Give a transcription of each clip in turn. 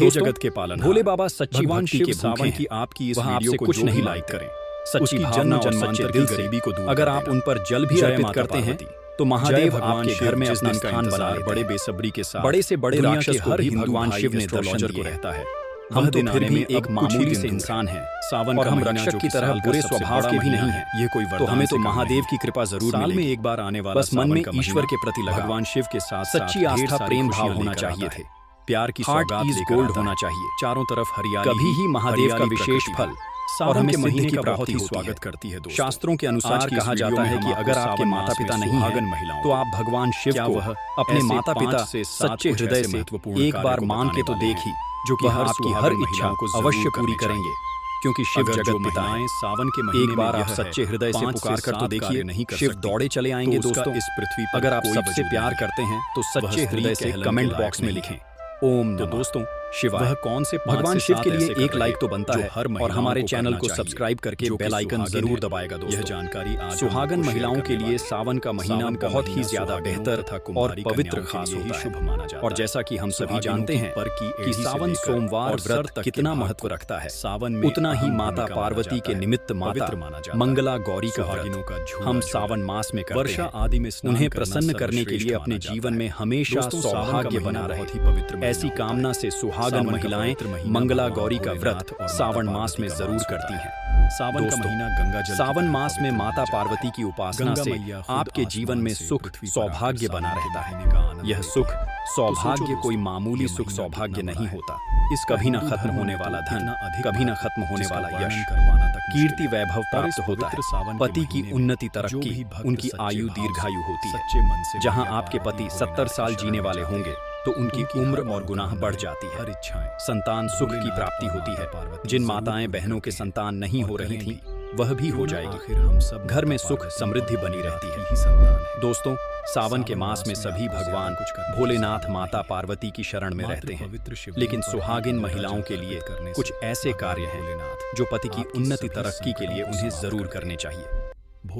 हे जगत के पालन भोले बाबा सच्ची भगवान भक्ति शिव के सावन भूखे की हैं। आपकी इस वह वीडियो आपसे को कुछ जो नहीं भी लाइक करें, सच्ची उसकी भावना और जन्म सच्चे जन्मांतर दिल की से गरीबी को दूर अगर कर आप देना। उन पर जल भी जय अर्पित माता करते हैं पार्वती। तो महादेव भगवान आपके शिव घर में जिस अपना दिन का स्थान इंतजार बना लेते बड़े हैं। बेसब्री के साथ बड़े से बड़े दुनिया राक्षस के को हर भी हिंदू भगवान भाई शिव ने एस्ट्रोलॉजर दर्शन को दिए रहता है। हम वह तो दिन फिर आने भी में एक अब मामूली कुछ ही से दिन दूर इंसान हैं सावन और का हम महीना रक्षक जो की कि तरह साल का बुरे सबसे स्वभाव बड़ा के भी महीना नहीं है, हैं। ये कोई तो वरदान हमें से तो कम महादेव नहीं। की कृपा जरूर साल में मिलेगी। एक बार आने वाला बस मन सावन में का ईश्वर महीना के प्रति लगाव, भगवान शिव के साथ सच्ची आस्था, प्रेम भाव होना चाहिए थे। प्यार की हार्ट सौगात इज लेकर गोल्ड आता होना है। चाहिए। चारों तरफ हरियाली कभी ही महादेव का हरियाली विशेष प्रकृति फल है। और सावन हमें के महीने सिद्धि का की बहुत ही प्राप्ति होती है। स्वागत करती है दोस्तों। शास्त्रों के अनुसार आज की इस कहा वीडियो जाता में है हम कि आपको अगर आपके सावन माता मास में पिता नहीं सुहागन हैं महिलाओं तो आप भगवान शिव क्या को वह अपने ऐसे माता 5 पिता से 7 सच्चे कुछ हृदय ऐसे से महत्वपूर्ण एक कार्य बार को मान के तो बताने वाले देखी हैं, जो कि वह आपकी सुहागन हर इच्छा महिलाओं को जरूर अवश्य पूरी करनी करेंगे चाहिए। क्योंकि शिव अगर जगत जो पिता महिलाएं हैं। सावन के महीने एक बार में आप यह सच्चे है, हृदय से 5 पुकार कर तो 7 देखिए कार्य नहीं कर शिव सकती, दौड़े चले तो आएंगे उसका दोस्तों। इस पृथ्वी पर अगर आप कोई सबसे वजूद प्यार नहीं है। करते हैं तो वह सच्चे स्त्री हृदय के से हेलन कमेंट के लायक बॉक्स में नहीं लिखें है। ओम तो नमः दोस्तों शिवाय। वह कौन से 5 भगवान से शिव 7 के लिए ऐसे एक कार्य लाइक तो बनता जो है हर और महिलाओं हमारे को चैनल करना को चाहिए, सब्सक्राइब करके जो कि बेल आइकन सुहागिन जरूर है। दबाएगा यह दोस्तों। जानकारी आज हम सुहागन आपको शेयर महिलाओं के करने लिए वाले हैं। सावन का महीना सावन का बहुत ही महीना ज्यादा सुहागिनों बेहतर तथा और कुंवारी पवित्र कन्याओं के खास लिए ही होता है। शुभ माना जाता और है। जैसा कि हम सभी सुहागिनों जानते की हैं पर की कि एड़ी से सावन लेकर सोमवार और सर व्रत तक के कितना भाग महत्व को रखता है सावन में उतना ही अहम माता भूमिका माना पार्वती जाता के है। निमित्त माता पवित्र माना जाता है। मंगला गौरी का सुहागिनों का व्रत झूला हम झूलना, सावन मास में करते वर्षा हैं। आदि में स्नान उन्हें करना प्रसन्न करने के लिए सर्वश्रेष्ठ अपने माना जाता जीवन है। में हमेशा दोस्तों, सावन का सौभाग्य महीना बना रहे। बहुत ही पवित्र महीना ऐसी होता है। कामना से सुहागन सावन का महिलाएं पवित्र महीना मंगला भगवान गौरी का भोलेनाथ व्रत और माता सावन मास पार्वती में का जरूर वास करती होता हैं। सावन का दोस्तों, महीना गंगा जल की सावन तरह मास में पवित्र माता माना जाता पार्वती है। की उपासना गंगा से मैया खुद आपके जीवन आसमान में से सुख पृथ्वी पर सौभाग्य आकर बना सावन रहता के है। महीने का आनंद यह लेती सुख है। सौभाग्य दोस्तों, कोई मामूली ये सुख महीना सौभाग्य कितना नहीं बड़ा है। होता। इसका कभी न हिंदू खत्म धर्म होने में तो वाला धन, इतना अधिक कभी न महत्व खत्म होने जिसका वाला वर्णन यश, कर पाना तक मुश्किल कीर्ति है। वैभव और इस प्राप्त होता पवित्र सावन है। के पति की महीने में उन्नति जो तरक्की, भी भक्त उनकी सच्चे आयु भाव से, दीर्घायु होती सच्चे है। मन से जहाँ मैया आपके पार्वती पति भोलेनाथ 70 की साल शरण जीने में वाले जाते होंगे हैं, तो उनकी हर उम्र और मनोकामना, गुनाह बढ़ जाती हर है। इच्छाएं संतान सुख की भोलेनाथ प्राप्ति और होती माता है। पार्वती जिन जरूर माताएं पूरी बहनों के करती हैं संतान नहीं और हो रही करेंगी। थीं वह भी हो क्यों ना जाएगी। आखिर हम सब घर में माता सुख पार्वती समृद्धि और बनी रहती भोलेनाथ है। की ही संतान हैं। दोस्तों, सावन के मास में में सभी आपको ज्यादा भगवान कुछ करने की भोलेनाथ जरूरत माता नहीं है। पार्वती की शरण में मात्र रहते हैं। पवित्र शिवलिंग लेकिन पर सुहागिन ही महिलाओं के अर्पित लिए करने कुछ से ऐसे भगवान कार्य हैं भोलेनाथ जो पति की आपकी उन्नति सभी तरक्की के लिए संकटों को उन्हें समाप्त जरूर कर करने देते हैं। चाहिए।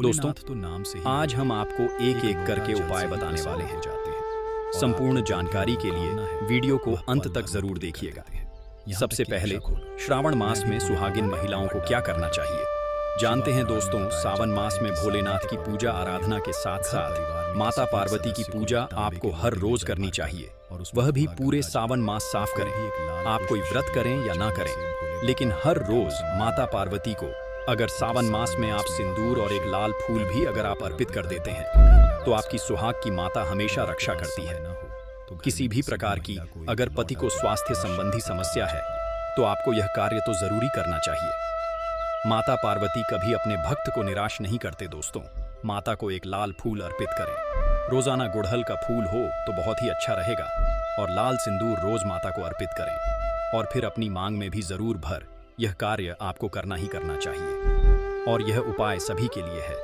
दोस्तों, भोलेनाथ तो नाम से ही आज हम आपको एक एक करके जल उपाय से ही बताने प्रसन्न वाले हो हैं। जाते हैं। और संपूर्ण आपकी जो जानकारी भी के लिए मनोकामना है, वीडियो को वह अंत पल तक भर जरूर में पूरी कर देखिएगा। देते हैं। यहाँ सबसे तक कि पहले आशा को श्रावण मास में मैं भी सुहागिन भोलेनाथ महिलाओं को का क्या डाला करना करता चाहिए? हूँ। जानते हैं शिवा दोस्तों, पुराण में बताया सावन जाता मास है में कि भोलेनाथ सावन की के पूजा पवित्र आराधना के साथ घर साथ परिवार में माता किसी एक पार्वती की सदस्य को पूजा तांबे आपको के हर लोटे में रोज जल करनी भरकर चाहिए। और उसमें वह भी थोड़ा पूरे गंगा जल, सावन मास साफ कोई करें। भी एक लाल आप कोई पुष्प व्रत करें या ना चंदन करें, से भोले लेकिन बाबा हर की रोज पूजा माता करें। पार्वती को अगर सावन मास में आप सिंदूर और एक लाल फूल भी अगर आप अर्पित कर देते हैं तो आपकी सुहाग की माता हमेशा रक्षा करती है। किसी भी प्रकार की अगर पति को स्वास्थ्य संबंधी समस्या है तो आपको यह कार्य तो जरूरी करना चाहिए। माता पार्वती कभी अपने भक्त को निराश नहीं करते दोस्तों। माता को एक लाल फूल अर्पित करें। रोजाना गुड़हल का फूल हो तो बहुत ही अच्छा रहेगा और लाल सिंदूर रोज माता को अर्पित करें और फिर अपनी मांग में भी जरूर भर। यह कार्य आपको करना ही करना चाहिए और यह उपाय सभी के लिए है।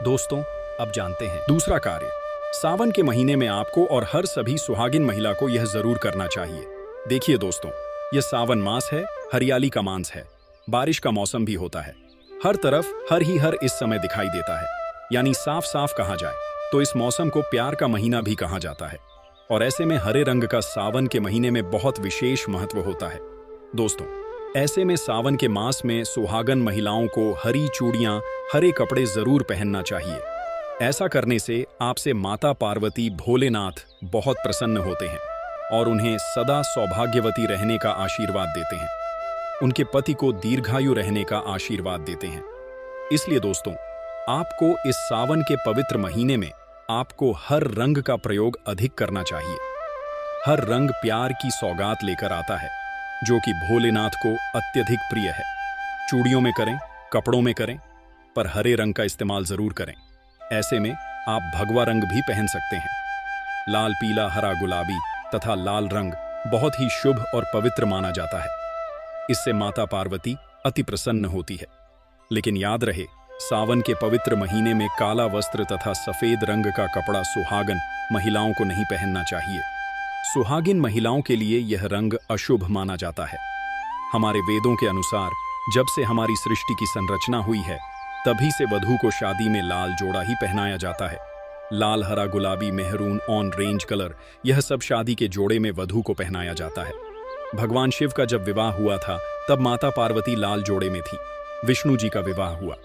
दोस्तों, अब जानते हैं दूसरा कार्य। सावन के महीने में आपको और हर सभी सुहागिन महिला को यह जरूर करना चाहिए। देखिए दोस्तों, यह सावन मास है, हरियाली का मास है, बारिश का मौसम भी होता है। हर तरफ हर इस समय दिखाई देता है, यानी साफ साफ कहा जाए तो इस मौसम को प्यार का महीना भी कहा जाता है। और ऐसे में हरे रंग का सावन के महीने में बहुत विशेष महत्व होता है। दोस्तों, ऐसे में सावन के मास में सुहागन महिलाओं को हरी चूड़ियां, हरे कपड़े जरूर पहनना चाहिए। ऐसा करने से आपसे माता पार्वती भोलेनाथ बहुत प्रसन्न होते हैं और उन्हें सदा सौभाग्यवती रहने का आशीर्वाद देते हैं। उनके पति को दीर्घायु रहने का आशीर्वाद देते हैं। इसलिए दोस्तों, आपको इस सावन के पवित्र महीने में आपको हर रंग का प्रयोग अधिक करना चाहिए। हर रंग प्यार की सौगात लेकर आता है जो कि भोलेनाथ को अत्यधिक प्रिय है। चूड़ियों में करें, कपड़ों में करें, पर हरे रंग का इस्तेमाल जरूर करें। ऐसे में आप भगवा रंग भी पहन सकते हैं। लाल, पीला, हरा, गुलाबी तथा लाल रंग बहुत ही शुभ और पवित्र माना जाता है। इससे माता पार्वती अति प्रसन्न होती है। लेकिन याद रहे, सावन के पवित्र महीने में काला वस्त्र तथा सफेद रंग का कपड़ा सुहागन महिलाओं को नहीं पहनना चाहिए। सुहागिन महिलाओं के लिए यह रंग अशुभ माना जाता है। हमारे वेदों के अनुसार जब से हमारी सृष्टि की संरचना हुई है तभी से वधू को शादी में लाल जोड़ा ही पहनाया जाता है। लाल, हरा, गुलाबी, मेहरून, ऑन रेंज कलर, यह सब शादी के जोड़े में वधू को पहनाया जाता है। भगवान शिव का जब विवाह हुआ था तब माता पार्वती लाल जोड़े में थी। विष्णु जी का विवाह हुआ,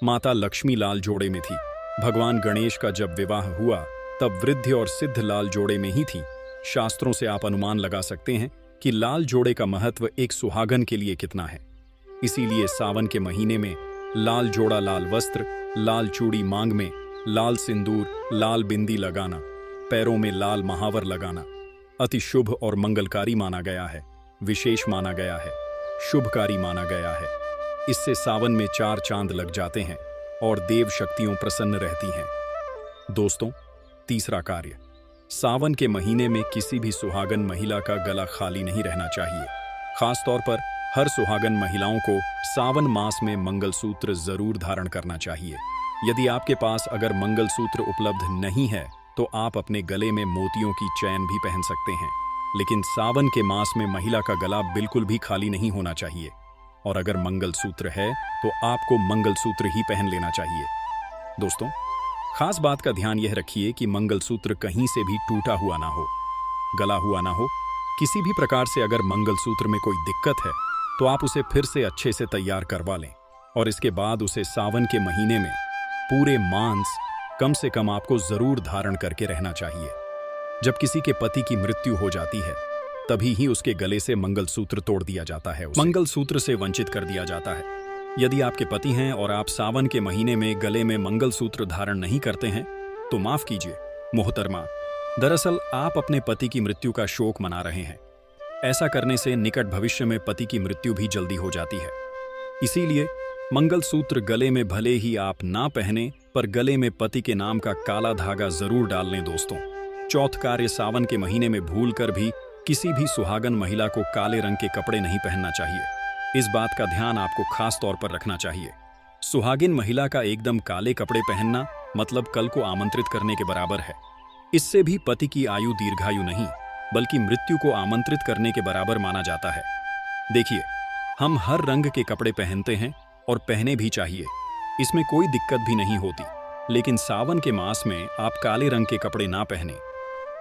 माता लक्ष्मी लाल जोड़े में थी। भगवान गणेश का जब विवाह हुआ तब वृद्ध और सिद्ध लाल जोड़े में ही थी। शास्त्रों से आप अनुमान लगा सकते हैं कि लाल जोड़े का महत्व एक सुहागन के लिए कितना है। इसीलिए सावन के महीने में लाल जोड़ा, लाल वस्त्र, लाल चूड़ी मांग में, लाल सिंदूर, लाल बिंदी लगाना, पैरों में लाल महावर लगाना अति शुभ और मंगलकारी माना गया है, विशेष माना गया है, शुभकारी माना गया है। इससे सावन में 4 चांद लग जाते हैं और देव शक्तियों प्रसन्न रहती हैं। दोस्तों, तीसरा कार्य, सावन के महीने में किसी भी सुहागन महिला का गला खाली नहीं रहना चाहिए। खासतौर पर हर सुहागन महिलाओं को सावन मास में मंगलसूत्र जरूर धारण करना चाहिए। यदि आपके पास अगर मंगलसूत्र उपलब्ध नहीं है तो आप अपने गले में मोतियों की चैन भी पहन सकते हैं, लेकिन सावन के मास में महिला का गला बिल्कुल भी खाली नहीं होना चाहिए। और अगर मंगलसूत्र है तो आपको मंगलसूत्र ही पहन लेना चाहिए। दोस्तों, खास बात का ध्यान यह रखिए कि मंगलसूत्र कहीं से भी टूटा हुआ ना हो, गला हुआ ना हो। किसी भी प्रकार से अगर मंगलसूत्र में कोई दिक्कत है तो आप उसे फिर से अच्छे से तैयार करवा लें और इसके बाद उसे सावन के महीने में पूरे मांस कम से कम आपको जरूर धारण करके रहना चाहिए। जब किसी के पति की मृत्यु हो जाती है तभी ही उसके गले से मंगलसूत्र तोड़ दिया जाता है, मंगलसूत्र से वंचित कर दिया जाता है। यदि आपके पति हैं और आप सावन के महीने में गले में मंगलसूत्र धारण नहीं करते हैं तो माफ कीजिए मोहतरमा, दरअसल आप अपने पति की मृत्यु का शोक मना रहे हैं। ऐसा करने से निकट भविष्य में पति की मृत्यु भी जल्दी हो जाती है। इसीलिए मंगलसूत्र गले में भले ही आप ना पहने पर गले में पति के नाम का काला धागा जरूर डाल लें। दोस्तों, चौथ कार्य, सावन के महीने में भूलकर भी किसी भी सुहागन महिला को काले रंग के कपड़े नहीं पहनना चाहिए। इस बात का ध्यान आपको खास तौर पर रखना चाहिए। सुहागिन महिला का एकदम काले कपड़े पहनना मतलब कल को आमंत्रित करने के बराबर है। इससे भी पति की आयु दीर्घायु नहीं बल्कि मृत्यु को आमंत्रित करने के बराबर माना जाता है। देखिए, हम हर रंग के कपड़े पहनते हैं और पहने भी चाहिए, इसमें कोई दिक्कत भी नहीं होती। लेकिन सावन के मास में आप काले रंग के कपड़े ना पहने।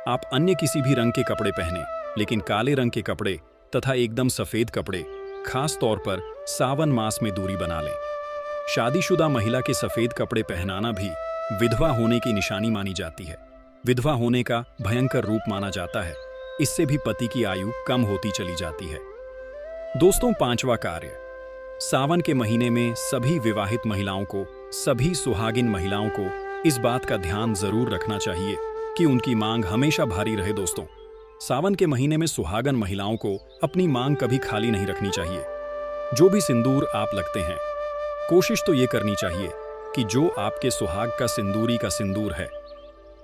आप अन्य किसी भी रंग के कपड़े पहने, लेकिन काले रंग के कपड़े तथा एकदम सफेद कपड़े खास तौर पर सावन मास में दूरी बना लें। शादीशुदा महिला के सफेद कपड़े पहनाना भी विधवा होने की निशानी मानी जाती है। विधवा होने का भयंकर रूप माना जाता है। इससे भी पति की आयु कम होती चली जाती है। दोस्तों, 5वां कार्य, सावन के महीने में सभी विवाहित महिलाओं को, सभी सुहागिन महिलाओं को इस बात का ध्यान जरूर रखना चाहिए कि उनकी मांग हमेशा भारी रहे। दोस्तों, सावन के महीने में सुहागन महिलाओं को अपनी मांग कभी खाली नहीं रखनी चाहिए। जो भी सिंदूर आप लगते हैं, कोशिश तो ये करनी चाहिए कि जो आपके सुहाग का सिंदूरी का सिंदूर है,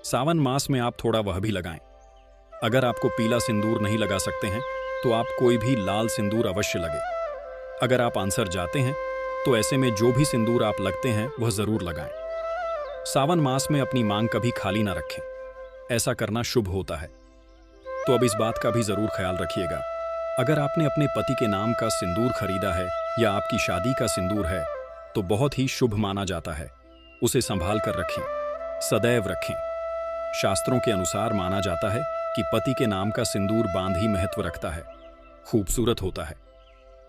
सावन मास में आप थोड़ा वह भी लगाएं। अगर आपको पीला सिंदूर नहीं लगा सकते हैं तो आप कोई भी लाल सिंदूर अवश्य लगे। अगर आप आंसर जाते हैं तो ऐसे में जो भी सिंदूर आप लगते हैं वह जरूर लगाएं। सावन मास में अपनी मांग कभी खाली ना रखें, ऐसा करना शुभ होता है। तो अब इस बात का भी जरूर ख्याल रखिएगा, अगर आपने अपने पति के नाम का सिंदूर खरीदा है या आपकी शादी का सिंदूर है तो बहुत ही शुभ माना जाता है। उसे संभाल कर रखें, सदैव रखें। शास्त्रों के अनुसार माना जाता है कि पति के नाम का सिंदूर बांध ही महत्व रखता है, खूबसूरत होता है,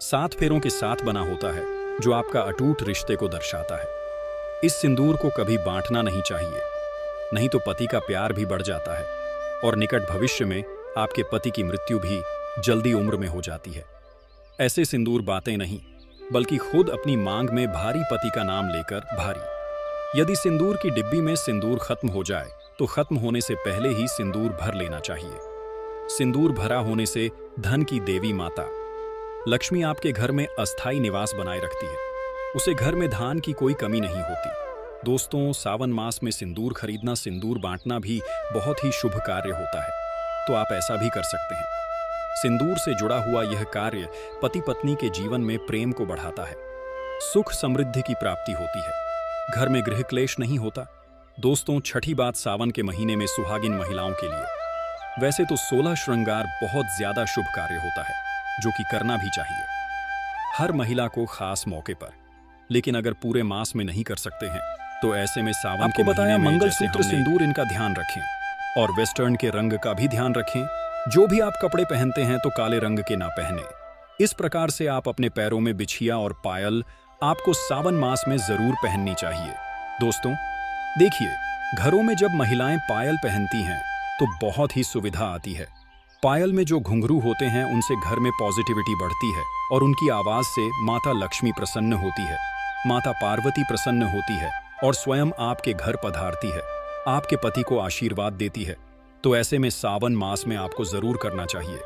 7 फेरों के साथ बना होता है, जो आपका अटूट रिश्ते को दर्शाता है। इस सिंदूर को कभी बांटना नहीं चाहिए, नहीं तो पति का प्यार भी बढ़ जाता है और निकट भविष्य में आपके पति की मृत्यु भी जल्दी उम्र में हो जाती है। ऐसे सिंदूर बातें नहीं बल्कि खुद अपनी मांग में भारी पति का नाम लेकर भारी। यदि सिंदूर की डिब्बी में सिंदूर खत्म हो जाए तो खत्म होने से पहले ही सिंदूर भर लेना चाहिए। सिंदूर भरा होने से धन की देवी माता लक्ष्मी आपके घर में अस्थायी निवास बनाए रखती है, उसे घर में धान की कोई कमी नहीं होती। दोस्तों, सावन मास में सिंदूर खरीदना, सिंदूर बांटना भी बहुत ही शुभ कार्य होता है, तो आप ऐसा भी कर सकते हैं। सिंदूर से जुड़ा हुआ यह कार्य पति पत्नी के जीवन में प्रेम को बढ़ाता है, सुख समृद्धि की प्राप्ति होती है, घर में गृह क्लेश नहीं होता। दोस्तों, छठी बात सावन के महीने में सुहागिन महिलाओं के लिए वैसे तो 16 श्रृंगार बहुत ज्यादा शुभ कार्य होता है, जो कि करना भी चाहिए हर महिला को खास मौके पर। लेकिन अगर पूरे मास में नहीं कर सकते हैं तो ऐसे में सावन के बताया मंगलसूत्र, सिंदूर, इनका ध्यान रखें और वेस्टर्न के रंग का भी ध्यान रखें। जो भी आप कपड़े पहनते हैं तो काले रंग के ना पहने। इस प्रकार से आप अपने पैरों में बिछिया और पायल आपको सावन मास में जरूर पहननी चाहिए। दोस्तों देखिए, घरों में जब महिलाएं पायल पहनती हैं तो बहुत ही सुविधा आती है। पायल में जो घुंघरू होते हैं उनसे घर में पॉजिटिविटी बढ़ती है और उनकी आवाज से माता लक्ष्मी प्रसन्न होती है, माता पार्वती प्रसन्न होती है और स्वयं आपके घर पधारती है, आपके पति को आशीर्वाद देती है। तो ऐसे में सावन मास में आपको जरूर करना चाहिए।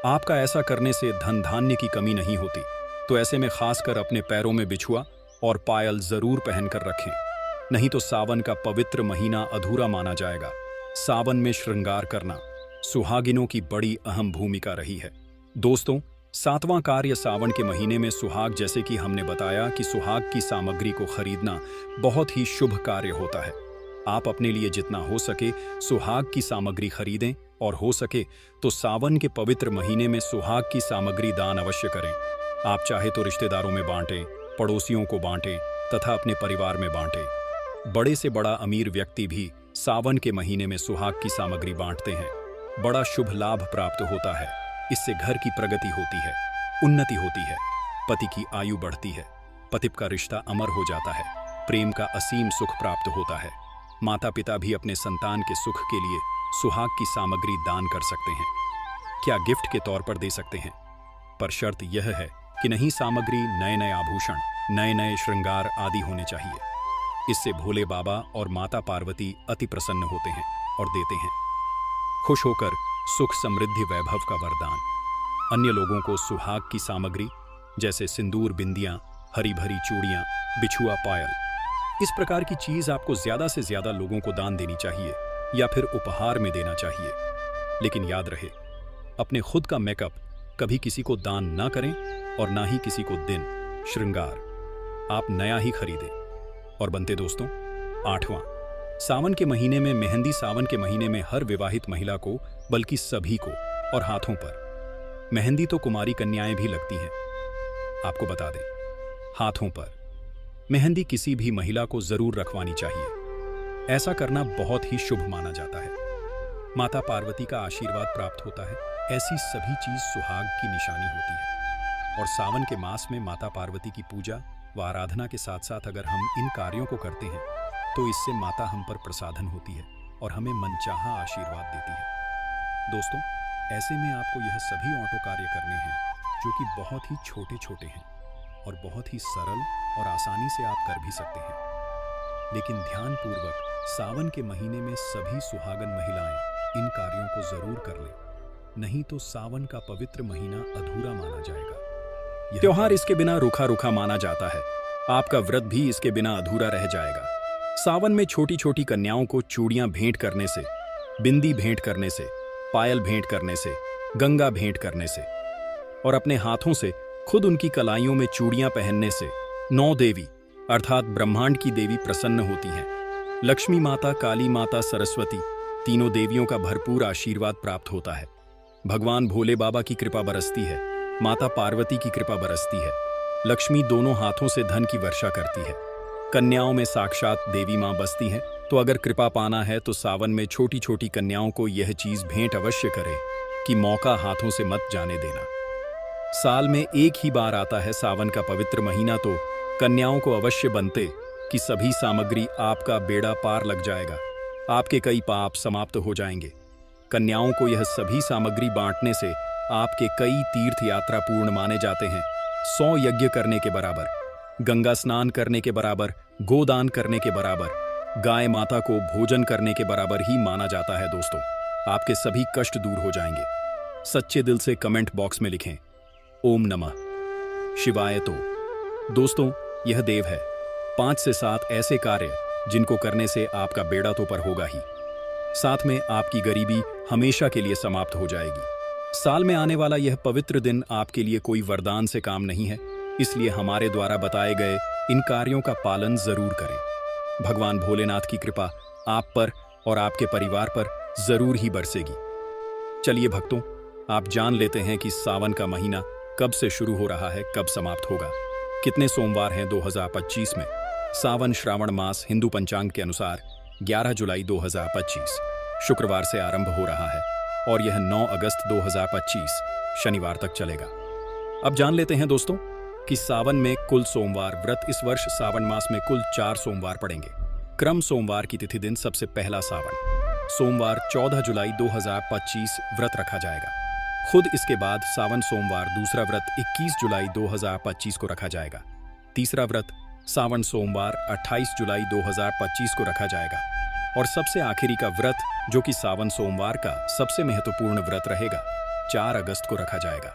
आपका ऐसा करने से धन धान्य की कमी नहीं होती। तो ऐसे में खासकर अपने पैरों में बिछुआ और पायल जरूर पहनकर रखें, नहीं तो सावन का पवित्र महीना अधूरा माना जाएगा। सावन में श्रृंगार करना सुहागिनों की बड़ी अहम भूमिका रही है। दोस्तों, 7वां कार्य सावन के महीने में सुहाग, जैसे कि हमने बताया कि सुहाग की सामग्री को खरीदना बहुत ही शुभ कार्य होता है। आप अपने लिए जितना हो सके सुहाग की सामग्री खरीदें और हो सके तो सावन के पवित्र महीने में सुहाग की सामग्री दान अवश्य करें। आप चाहे तो रिश्तेदारों में बांटें, पड़ोसियों को बांटें तथा अपने परिवार में बांटें। बड़े से बड़ा अमीर व्यक्ति भी सावन के महीने में सुहाग की सामग्री बांटते हैं। बड़ा शुभ लाभ प्राप्त होता है। इससे घर की प्रगति होती है, उन्नति होती है, पति की आयु बढ़ती है, पति का रिश्ता अमर हो जाता है, प्रेम का असीम सुख प्राप्त होता है। माता पिता भी अपने संतान के सुख के लिए सुहाग की सामग्री दान कर सकते हैं, क्या गिफ्ट के तौर पर दे सकते हैं। पर शर्त यह है कि नहीं सामग्री नए नए आभूषण, नए नए श्रृंगार आदि होने चाहिए। इससे भोले बाबा और माता पार्वती अति प्रसन्न होते हैं और देते हैं खुश होकर सुख समृद्धि वैभव का वरदान। अन्य लोगों को सुहाग की सामग्री जैसे सिंदूर, बिंदियां, हरी भरी चूड़ियां, बिछुआ, पायल, इस प्रकार की चीज आपको ज्यादा से ज्यादा लोगों को दान देनी चाहिए या फिर उपहार में देना चाहिए। लेकिन याद रहे, अपने खुद का मेकअप कभी किसी को दान ना करें और ना ही किसी को दिन श्रृंगार आप नया ही खरीदें। और बनते दोस्तों 8वां, सावन के महीने में मेहंदी। सावन के महीने में हर विवाहित महिला को, बल्कि सभी को, और हाथों पर मेहंदी तो कुमारी कन्याएं भी लगती हैं। आपको बता दें, हाथों पर मेहंदी किसी भी महिला को जरूर रखवानी चाहिए। ऐसा करना बहुत ही शुभ माना जाता है। माता पार्वती का आशीर्वाद प्राप्त होता है। ऐसी सभी चीज सुहाग की निशानी होती है। और सावन के मास में माता पार्वती की पूजा व आराधना के साथ साथ अगर हम इन कार्यों को करते हैं तो इससे माता हम पर प्रसादन होती है और हमें मनचाहा आशीर्वाद देती है। दोस्तों, ऐसे में आपको यह सभी ऑटो कार्य करने हैं जो कि बहुत ही छोटे छोटे हैं और बहुत ही सरल और आसानी से आप कर भी सकते हैं। लेकिन ध्यानपूर्वक सावन के महीने में सभी सुहागन महिलाएं इन कार्यों को जरूर कर लें, नहीं तो सावन का पवित्र महीना अधूरा माना जाएगा। त्योहार इसके बिना रूखा रूखा माना जाता है। आपका व्रत भी इसके बिना अधूरा रह जाएगा। सावन में छोटी छोटी कन्याओं को चूड़ियां भेंट करने से, बिंदी भेंट करने से, पायल भेंट करने से, गंगा भेंट करने से और अपने हाथों से खुद उनकी कलाइयों में चूड़ियां पहनने से 9 देवी अर्थात ब्रह्मांड की देवी प्रसन्न होती हैं। लक्ष्मी माता, काली माता, सरस्वती, तीनों देवियों का भरपूर आशीर्वाद प्राप्त होता है। भगवान भोले बाबा की कृपा बरसती है, माता पार्वती की कृपा बरसती है। लक्ष्मी दोनों हाथों से धन की वर्षा करती है। कन्याओं में साक्षात देवी मां बसती हैं। तो अगर कृपा पाना है तो सावन में छोटी छोटी कन्याओं को यह चीज भेंट अवश्य करें कि मौका हाथों से मत जाने देना। साल में एक ही बार आता है सावन का पवित्र महीना, तो कन्याओं को अवश्य बनते कि सभी सामग्री आपका बेड़ा पार लग जाएगा, आपके कई पाप समाप्त हो जाएंगे। कन्याओं को यह सभी सामग्री बांटने से आपके कई तीर्थ यात्रा पूर्ण माने जाते हैं। 100 यज्ञ करने के बराबर, गंगा स्नान करने के बराबर, गोदान करने के बराबर, गाय माता को भोजन करने के बराबर ही माना जाता है। दोस्तों, आपके सभी कष्ट दूर हो जाएंगे। सच्चे दिल से कमेंट बॉक्स में लिखें ओम नमः शिवाय। तो दोस्तों, यह देव है 5 से 7 ऐसे कार्य जिनको करने से आपका बेड़ा तो पर होगा ही, साथ में आपकी गरीबी हमेशा के लिए समाप्त हो जाएगी। साल में आने वाला यह पवित्र दिन आपके लिए कोई वरदान से काम नहीं है, इसलिए हमारे द्वारा बताए गए इन कार्यों का पालन जरूर करें। भगवान भोलेनाथ की कृपा आप पर और आपके परिवार पर जरूर ही बरसेगी। चलिए भक्तों, आप जान लेते हैं कि सावन का महीना कब से शुरू हो रहा है, कब समाप्त होगा, कितने सोमवार हैं 2025 में। सावन श्रावण मास हिंदू पंचांग के अनुसार 11 जुलाई 2025 शुक्रवार से आरंभ हो रहा है और यह 9 अगस्त 2025 शनिवार तक चलेगा। अब जान लेते हैं दोस्तों कि सावन में कुल सोमवार व्रत। इस वर्ष सावन मास में कुल 4 सोमवार पड़ेंगे। क्रम सोमवार की तिथि दिन सबसे पहला सावन सोमवार 14 जुलाई 2025 व्रत रखा जाएगा। खुद इसके बाद सावन सोमवार दूसरा व्रत 21 जुलाई 2025 को रखा जाएगा। तीसरा व्रत सावन सोमवार 28 जुलाई 2025 को रखा जाएगा और सबसे आखिरी का व्रत जो कि सावन सोमवार का सबसे महत्वपूर्ण व्रत रहेगा 4 अगस्त को रखा जाएगा।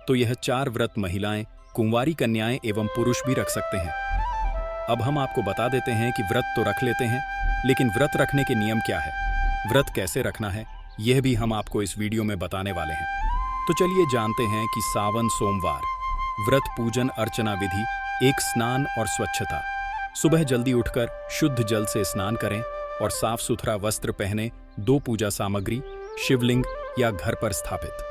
तो यह 4 व्रत महिलाएं, कुंवारी कन्याएं एवं पुरुष भी रख सकते हैं। अब हम आपको बता देते हैं कि व्रत तो रख लेते हैं, लेकिन व्रत रखने के नियम क्या है, व्रत कैसे रखना है, यह भी हम आपको इस वीडियो में बताने वाले हैं। तो चलिए जानते हैं कि सावन सोमवार व्रत पूजन अर्चना विधि। एक स्नान और स्वच्छता। सुबह जल्दी उठकर शुद्ध जल से स्नान करें और साफ सुथरा वस्त्र पहने। 2 पूजा सामग्री शिवलिंग या घर पर स्थापित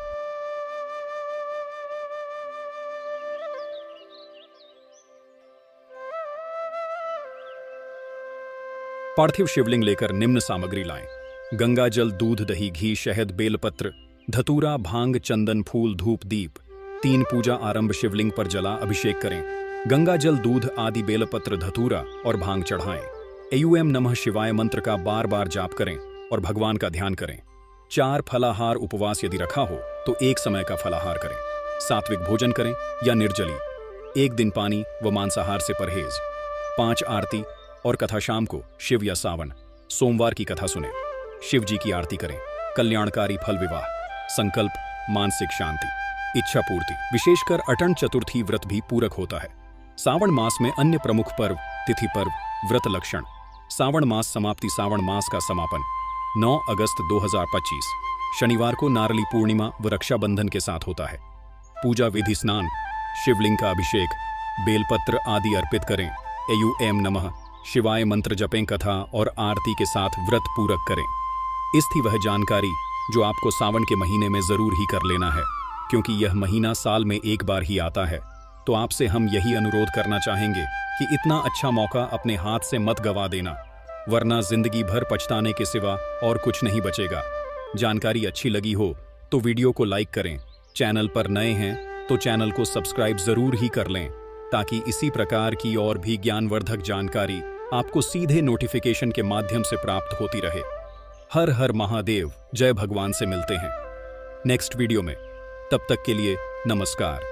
पार्थिव शिवलिंग लेकर निम्न सामग्री लाएं: गंगा जल, दूध, दही, घी, शहद, बेलपत्र, धतूरा, भांग, चंदन, फूल, धूप, दीप। 3 पूजा आरंभ शिवलिंग पर जला अभिषेक करें। गंगा जल, दूध आदि, बेलपत्र, धतूरा और भांग चढ़ाएं। एयूएम नमः शिवाय मंत्र का बार बार जाप करें और भगवान का ध्यान करें। 4 फलाहार उपवास यदि रखा हो तो 1 समय का फलाहार करें। सात्विक भोजन करें या निर्जली। 1 दिन पानी व मांसाहार से परहेज। 5 आरती और कथा शाम को शिव या सावन सोमवार की कथा सुने। शिव जी की आरती करें। कल्याणकारी फल, विवाह, संकल्प, मानसिक शांति, इच्छा पूर्ति। विशेषकर अटन चतुर्थी व्रत भी पूरक होता है। सावन मास में अन्य प्रमुख पर्व, तिथि पर्व, व्रत लक्षण। सावन मास समाप्ति। सावन मास का समापन 9 अगस्त 2025 शनिवार को नारली पूर्णिमा व रक्षाबंधन के साथ होता है। पूजा विधि: स्नान, शिवलिंग का अभिषेक, बेलपत्र आदि अर्पित करें। एयूएम नमः शिवाय मंत्र जपें, कथा और आरती के साथ व्रत पूरक करें। इस थी वह जानकारी जो आपको सावन के महीने में जरूर ही कर लेना है, क्योंकि यह महीना साल में एक बार ही आता है। तो आपसे हम यही अनुरोध करना चाहेंगे कि इतना अच्छा मौका अपने हाथ से मत गवा देना, वरना जिंदगी भर पछताने के सिवा और कुछ नहीं बचेगा। जानकारी अच्छी लगी हो तो वीडियो को लाइक करें। चैनल पर नए हैं तो चैनल को सब्सक्राइब जरूर ही कर लें, ताकि इसी प्रकार की और भी ज्ञानवर्धक जानकारी आपको सीधे नोटिफिकेशन के माध्यम से प्राप्त होती रहे। हर हर महादेव। जय भगवान से मिलते हैं नेक्स्ट वीडियो में। तब तक के लिए नमस्कार।